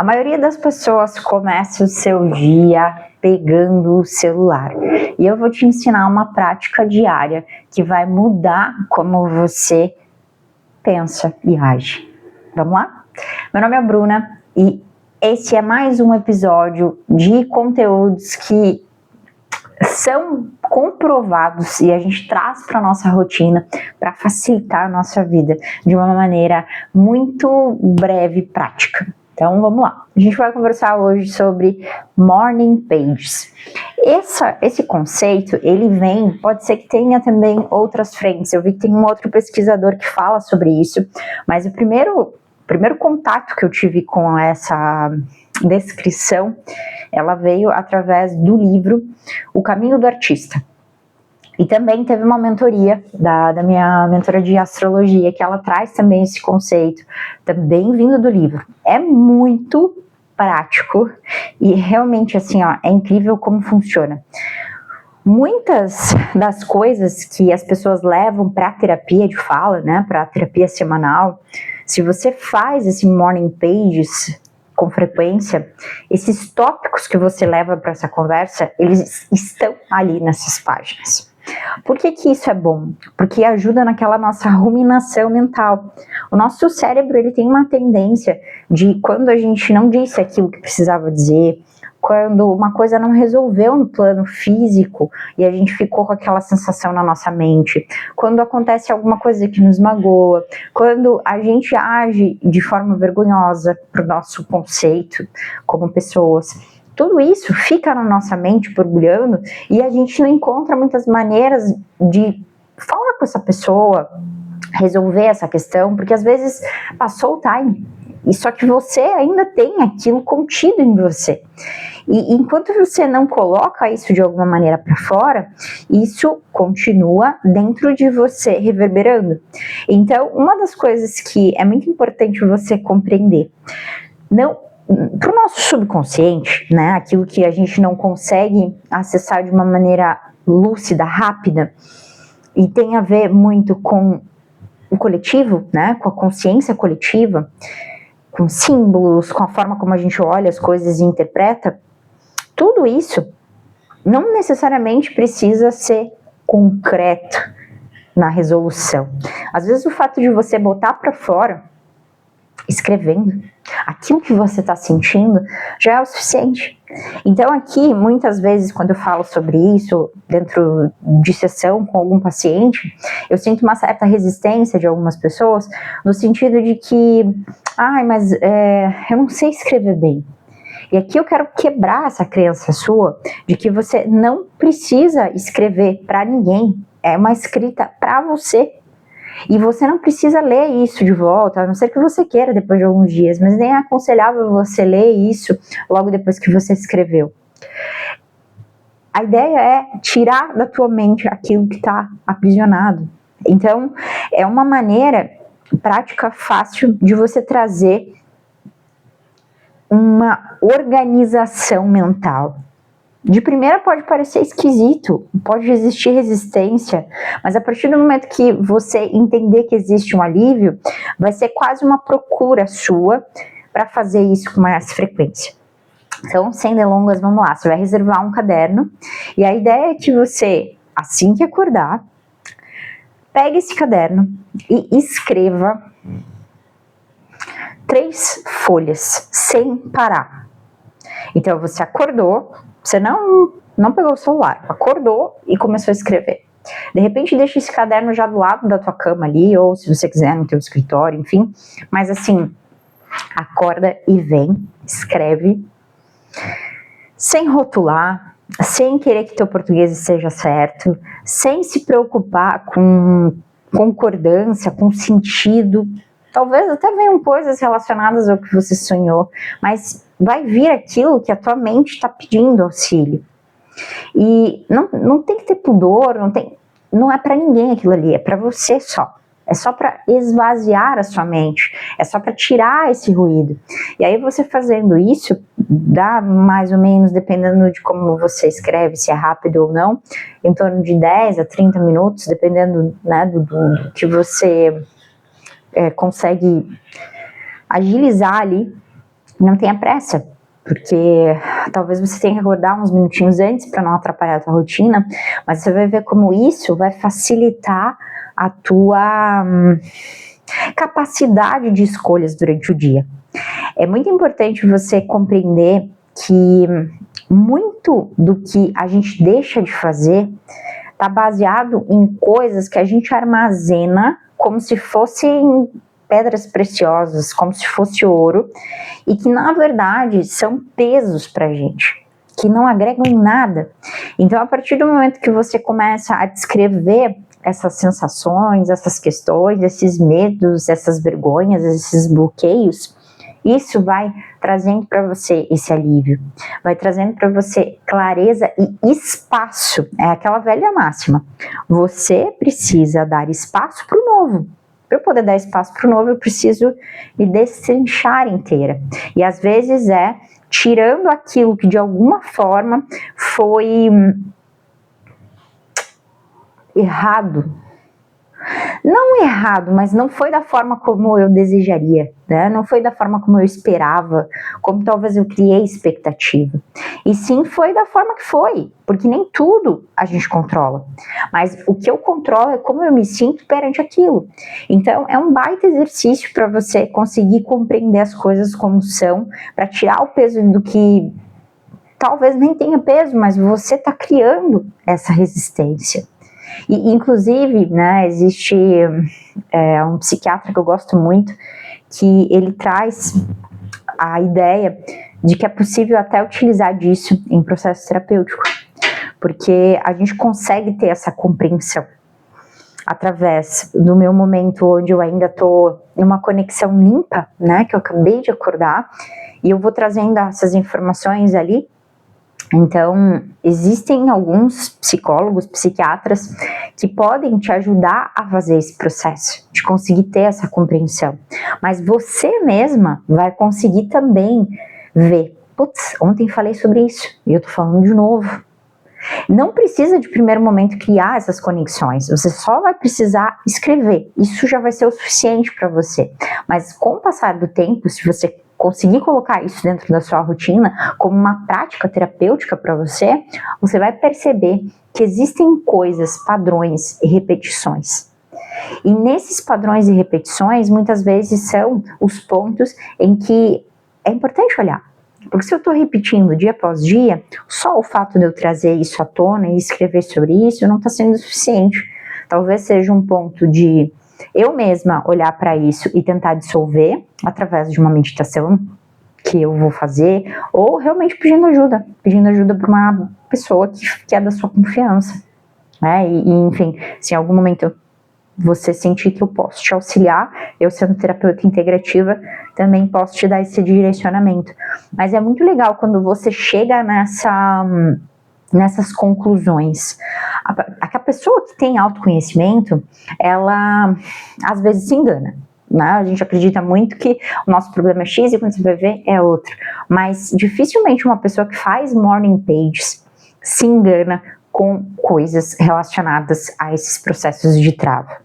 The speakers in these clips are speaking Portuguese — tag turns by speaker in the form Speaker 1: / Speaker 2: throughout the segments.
Speaker 1: A maioria das pessoas começa o seu dia pegando o celular. E eu vou te ensinar uma prática diária que vai mudar como você pensa e age. Vamos lá? Meu nome é Bruna e esse é mais um episódio de conteúdos que são comprovados e a gente traz para a nossa rotina para facilitar a nossa vida de uma maneira muito breve e prática. Então vamos lá, a gente vai conversar hoje sobre morning pages. Esse conceito, ele vem, pode ser que tenha também outras frentes, eu vi que tem um outro pesquisador que fala sobre isso, mas o primeiro contato que eu tive com essa descrição, ela veio através do livro O Caminho do Artista. E também teve uma mentoria da minha mentora de astrologia, que ela traz também esse conceito, também vindo do livro. É muito prático e realmente assim, ó, é incrível como funciona. Muitas das coisas que as pessoas levam para a terapia de fala, né, para a terapia semanal, se você faz esse morning pages com frequência, esses tópicos que você leva para essa conversa, eles estão ali nessas páginas. Por que isso é bom? Porque ajuda naquela nossa ruminação mental. O nosso cérebro, ele tem uma tendência de, quando a gente não disse aquilo que precisava dizer, quando uma coisa não resolveu no plano físico e a gente ficou com aquela sensação na nossa mente, quando acontece alguma coisa que nos magoa, quando a gente age de forma vergonhosa para o nosso conceito como pessoas, tudo isso fica na nossa mente borbulhando e a gente não encontra muitas maneiras de falar com essa pessoa, resolver essa questão, porque às vezes passou o time. E só que você ainda tem aquilo contido em você. E enquanto você não coloca isso de alguma maneira para fora, isso continua dentro de você, reverberando. Então, uma das coisas que é muito importante você compreender, para o nosso subconsciente, né, aquilo que a gente não consegue acessar de uma maneira lúcida, rápida, e tem a ver muito com o coletivo, né, com a consciência coletiva, com símbolos, com a forma como a gente olha as coisas e interpreta, tudo isso não necessariamente precisa ser concreto na resolução. Às vezes o fato de você botar para fora, escrevendo, aquilo que você está sentindo já é o suficiente. Então aqui, muitas vezes, quando eu falo sobre isso, dentro de sessão com algum paciente, eu sinto uma certa resistência de algumas pessoas, no sentido de que, mas eu não sei escrever bem. E aqui eu quero quebrar essa crença sua de que você não precisa escrever para ninguém, é uma escrita para você. E você não precisa ler isso de volta, a não ser que você queira depois de alguns dias, mas nem é aconselhável você ler isso logo depois que você escreveu. A ideia é tirar da tua mente aquilo que está aprisionado. Então, é uma maneira prática, fácil de você trazer uma organização mental. De primeira pode parecer esquisito, pode existir resistência, mas a partir do momento que você entender que existe um alívio, vai ser quase uma procura sua para fazer isso com mais frequência. Então, sem delongas, vamos lá, você vai reservar um caderno e a ideia é que você, assim que acordar, pegue esse caderno e escreva 3 folhas, sem parar. Então, você acordou, você não pegou o celular, acordou e começou a escrever. De repente, deixa esse caderno já do lado da tua cama ali, ou se você quiser no teu escritório, enfim. Mas assim, acorda e vem, escreve, sem rotular, sem querer que teu português esteja certo, sem se preocupar com concordância, com sentido. Talvez até venham coisas relacionadas ao que você sonhou, mas vai vir aquilo que a tua mente está pedindo auxílio. E não tem que ter pudor, não é para ninguém aquilo ali, é para você só. É só para esvaziar a sua mente, é só para tirar esse ruído. E aí você fazendo isso, dá mais ou menos, dependendo de como você escreve, se é rápido ou não, em torno de 10 a 30 minutos, dependendo, né, do que você consegue agilizar ali. não tenha pressa, porque talvez você tenha que acordar uns minutinhos antes para não atrapalhar a tua rotina, mas você vai ver como isso vai facilitar a tua capacidade de escolhas durante o dia. É muito importante você compreender que muito do que a gente deixa de fazer está baseado em coisas que a gente armazena como se fossem pedras preciosas, como se fosse ouro, e que na verdade são pesos pra gente, que não agregam em nada. Então, a partir do momento que você começa a descrever essas sensações, essas questões, esses medos, essas vergonhas, esses bloqueios, isso vai trazendo para você esse alívio, vai trazendo para você clareza e espaço. É aquela velha máxima: você precisa dar espaço para o novo. Para eu poder dar espaço para o novo, eu preciso me destrinchar inteira. E às vezes é tirando aquilo que de alguma forma foi errado. Não errado, mas não foi da forma como eu desejaria, né? Não foi da forma como eu esperava, como talvez eu criei expectativa. E sim foi da forma que foi, porque nem tudo a gente controla. Mas o que eu controlo é como eu me sinto perante aquilo. Então é um baita exercício para você conseguir compreender as coisas como são, para tirar o peso do que talvez nem tenha peso, mas você está criando essa resistência. E, inclusive, né, existe um psiquiatra que eu gosto muito, que ele traz a ideia de que é possível até utilizar disso em processo terapêutico, porque a gente consegue ter essa compreensão através do meu momento onde eu ainda estou em uma conexão limpa, né, que eu acabei de acordar, e eu vou trazendo essas informações ali. Então, existem alguns psicólogos, psiquiatras que podem te ajudar a fazer esse processo, de conseguir ter essa compreensão. Mas você mesma vai conseguir também ver, putz, ontem falei sobre isso e eu tô falando de novo. Não precisa de primeiro momento criar essas conexões, você só vai precisar escrever, isso já vai ser o suficiente para você. Mas com o passar do tempo, se você conseguir colocar isso dentro da sua rotina como uma prática terapêutica para você, você vai perceber que existem coisas, padrões e repetições. E nesses padrões e repetições, muitas vezes são os pontos em que é importante olhar. Porque se eu estou repetindo dia após dia, só o fato de eu trazer isso à tona e escrever sobre isso não está sendo suficiente. Talvez seja um ponto de eu mesma olhar para isso e tentar dissolver através de uma meditação que eu vou fazer, ou realmente pedindo ajuda para uma pessoa que é da sua confiança, né? E enfim, se em algum momento você sentir que eu posso te auxiliar, eu sendo terapeuta integrativa, também posso te dar esse direcionamento. Mas é muito legal quando você chega nessas conclusões. A pessoa que tem autoconhecimento, ela às vezes se engana, né? A gente acredita muito que o nosso problema é X e quando você vai ver é outro. Mas dificilmente uma pessoa que faz morning pages se engana com coisas relacionadas a esses processos de trava.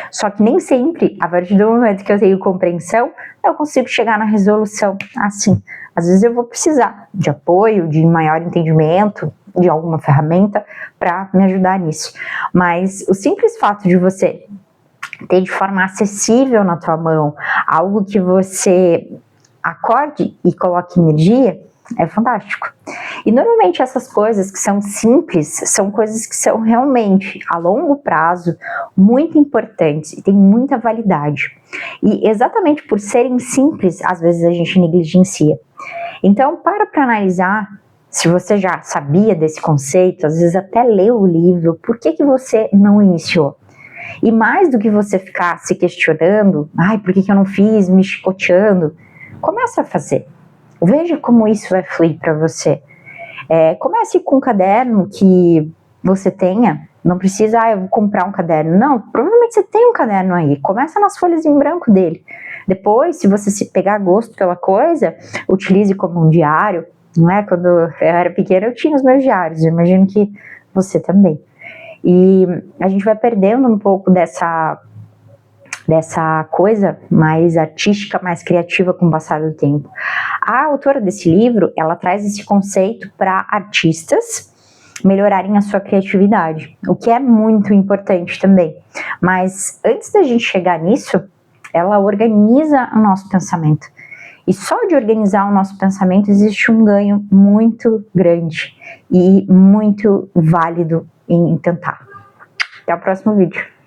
Speaker 1: Só que nem sempre, a partir do momento que eu tenho compreensão, eu consigo chegar na resolução assim. Às vezes eu vou precisar de apoio, de maior entendimento, de alguma ferramenta para me ajudar nisso. Mas o simples fato de você ter de forma acessível na tua mão algo que você acorde e coloque energia, é fantástico. E normalmente essas coisas que são simples, são coisas que são realmente a longo prazo muito importantes e tem muita validade. E exatamente por serem simples, às vezes a gente negligencia. Então para analisar, se você já sabia desse conceito, às vezes até leu o livro, por que você não iniciou? E mais do que você ficar se questionando, por que eu não fiz, me chicoteando, começa a fazer. Veja como isso vai fluir para você. Comece com um caderno que você tenha. Não precisa, eu vou comprar um caderno. Não, provavelmente você tem um caderno aí. Começa nas folhas em branco dele. Depois, se você se pegar gosto pela coisa, utilize como um diário. Não é? Quando eu era pequena, eu tinha os meus diários. Eu imagino que você também. E a gente vai perdendo um pouco dessa dessa coisa mais artística, mais criativa com o passar do tempo. A autora desse livro, ela traz esse conceito para artistas melhorarem a sua criatividade, o que é muito importante também. Mas antes da gente chegar nisso, ela organiza o nosso pensamento. E só de organizar o nosso pensamento existe um ganho muito grande e muito válido em tentar. Até o próximo vídeo.